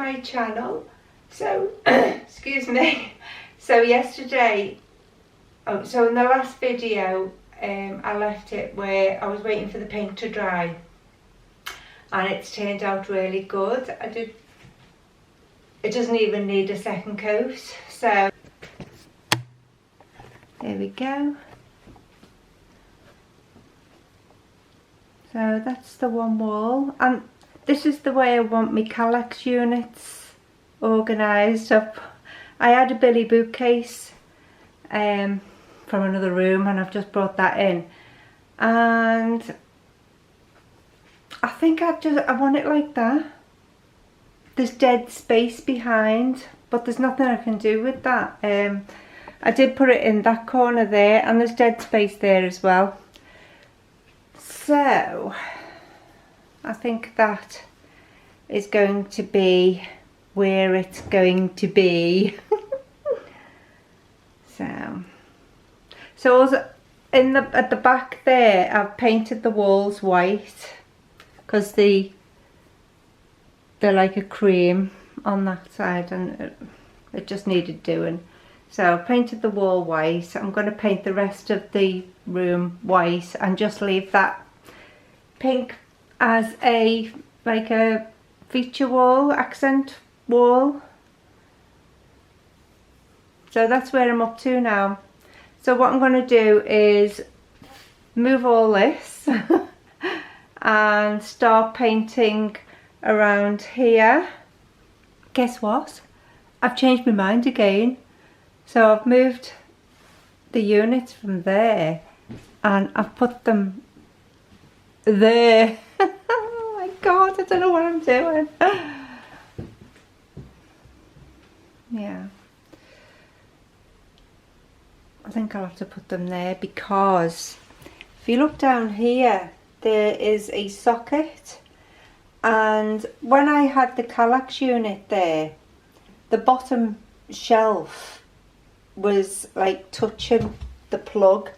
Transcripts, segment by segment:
my channel. So excuse me. So yesterday, so in the last video I left it where I was waiting for the paint to dry, and it's turned out really good. It doesn't even need a second coat. So there we go. So that's the one wall, and this is the way I want my Kallax units organised up. I had a Billy bookcase from another room, and I've just brought that in, and I think I want it like that. There's dead space behind, but there's nothing I can do with that. I did put it in that corner there, and there's dead space there as well. So I think that is going to be where it's going to be. So also at the back there, I've painted the walls white because they're like a cream on that side, and it just needed doing. So I painted the wall white. I'm going to paint the rest of the room white and just leave that pink as a feature wall, accent wall. So that's where I'm up to now. So what I'm going to do is move all this and start painting around here. Guess what? I've changed my mind again. So I've moved the units from there and I've put them there. Oh my god, I don't know what I'm doing. Yeah, I think I'll have to put them there, because if you look down here, there is a socket, and when I had the Kallax unit there, the bottom shelf was like touching the plug,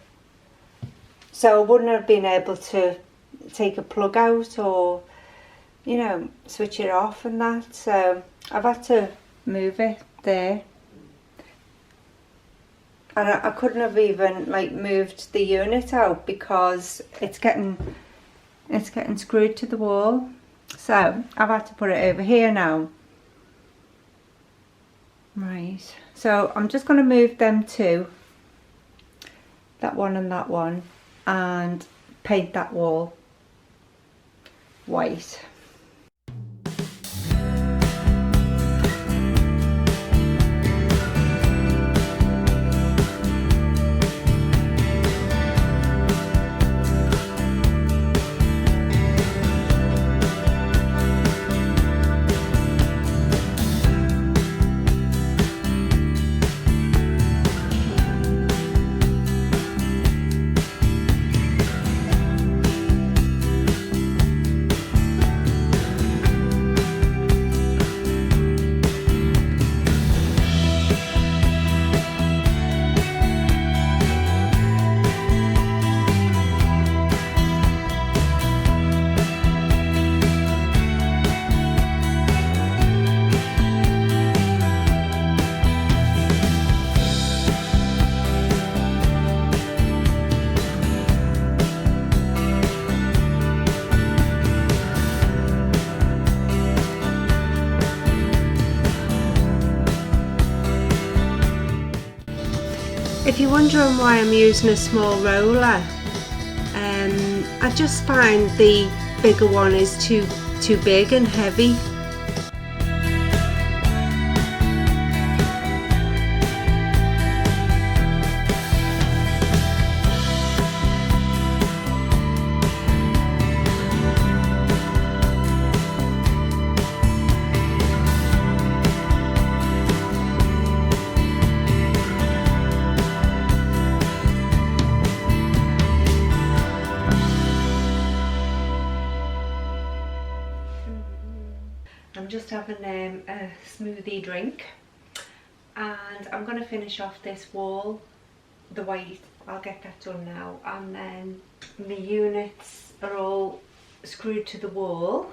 so I wouldn't have been able to take a plug out or, you know, switch it off and that. So I've had to move it there, and I couldn't have even like moved the unit out because it's getting screwed to the wall. So I've had to put it over here now. Right, so I'm just going to move them two, that one and that one, and paint that wall white. If you're wondering why I'm using a small roller, I just find the bigger one is too big and heavy. I'm just having a smoothie drink, and I'm going to finish off this wall, the white. I'll get that done now, and then the units are all screwed to the wall,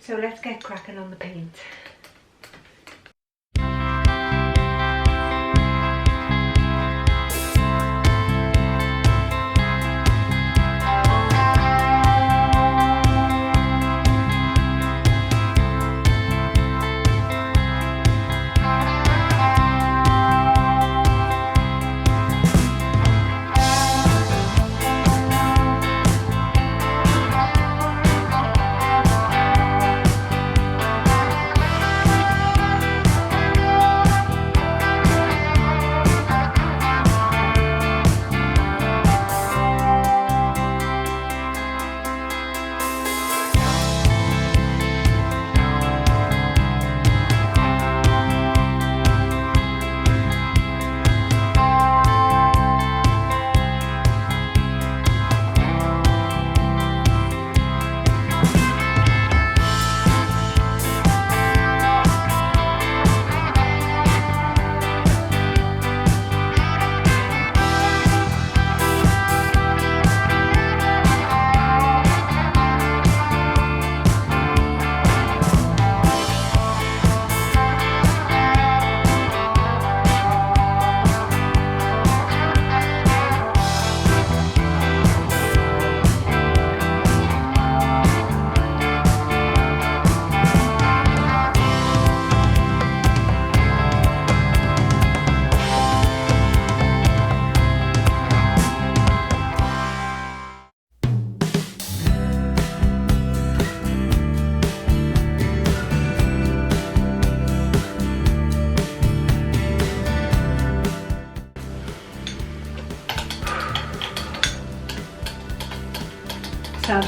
so let's get cracking on the paint.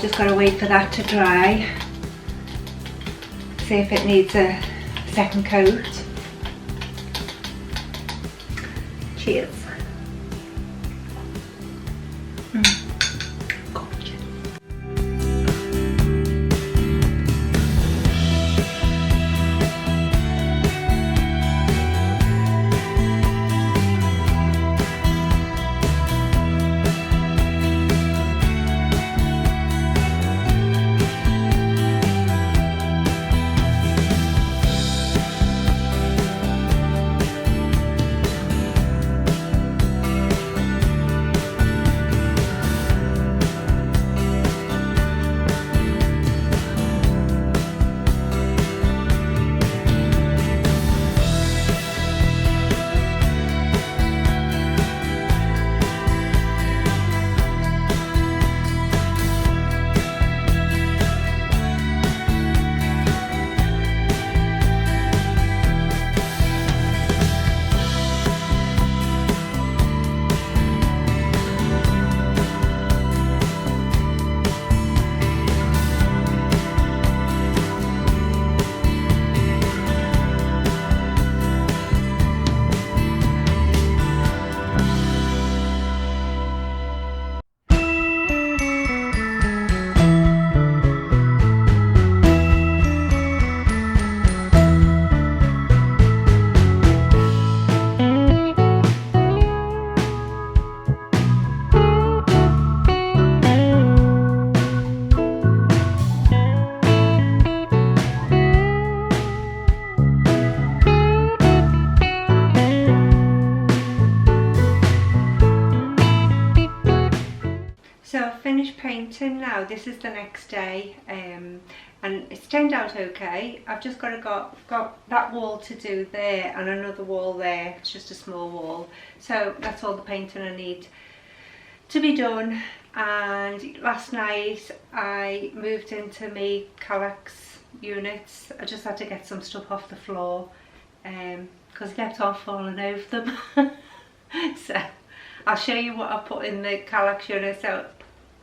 just got to wait for that to dry. See if it needs a second coat. Cheers. So I've finished painting now. This is the next day, and it's turned out okay. I've just got that wall to do there and another wall there. It's just a small wall. So that's all the painting I need to be done. And last night I moved into my Kallax units. I just had to get some stuff off the floor because I kept on falling over them. So I'll show you what I put in the Kallax unit. So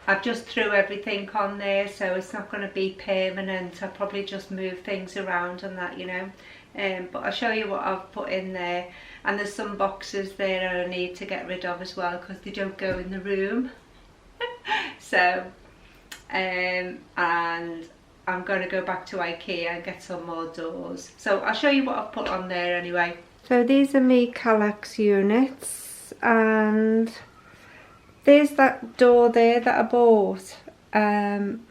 I've just threw everything on there, so it's not going to be permanent. I'll probably just move things around and that, you know. But I'll show you what I've put in there. And there's some boxes there that I need to get rid of as well because they don't go in the room. So, and I'm going to go back to IKEA and get some more doors. So I'll show you what I've put on there anyway. So these are me Kallax units, and there's that door there that I bought, and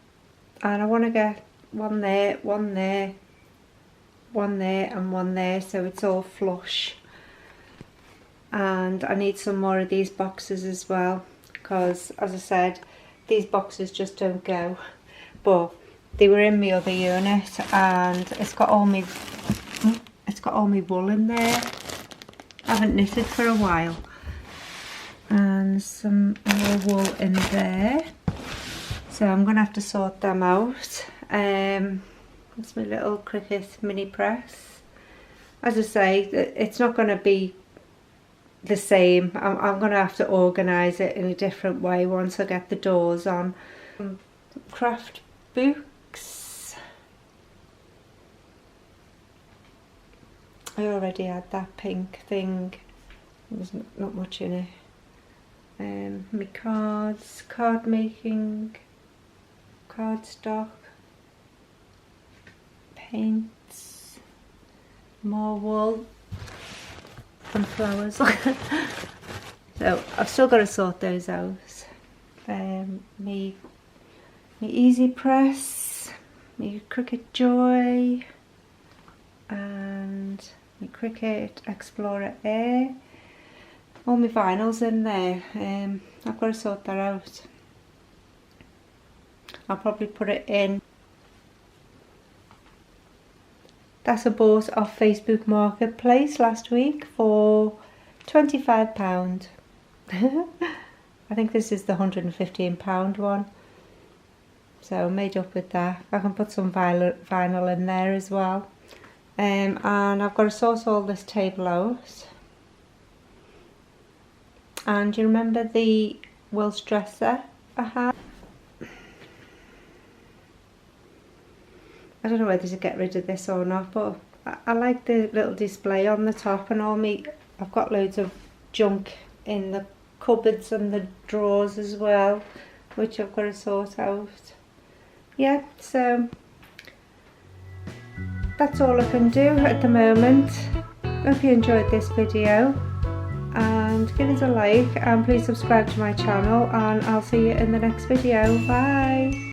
I want to get one there, one there, one there and one there, so it's all flush. And I need some more of these boxes as well, because as I said, these boxes just don't go. But they were in my other unit, and it's got all my wool in there. I haven't knitted for a while. And some more wool in there, so I'm gonna have to sort them out. It's my little Cricut mini press. As I say, it's not going to be the same. I'm going to have to organise it in a different way once I get the doors on. Craft books. I already had that pink thing. There's not much in it. My cards, card making, cardstock, paints, more wool and flowers. So I've still got to sort those out. Me Easy Press, me Cricut Joy, and my Cricut Explorer Air. All my vinyls in there. I've got to sort that out. I'll probably put it in. That's a bought off Facebook Marketplace last week for £25. I think this is the £115 one. So made up with that. I can put some vinyl in there as well. And I've got to sort all this table out. And do you remember the Welsh dresser I had? I don't know whether to get rid of this or not, but I like the little display on the top, and I've got loads of junk in the cupboards and the drawers as well, which I've got to sort out. Yeah, so that's all I can do at the moment. Hope you enjoyed this video, and give it a like, and please subscribe to my channel, and I'll see you in the next video. Bye.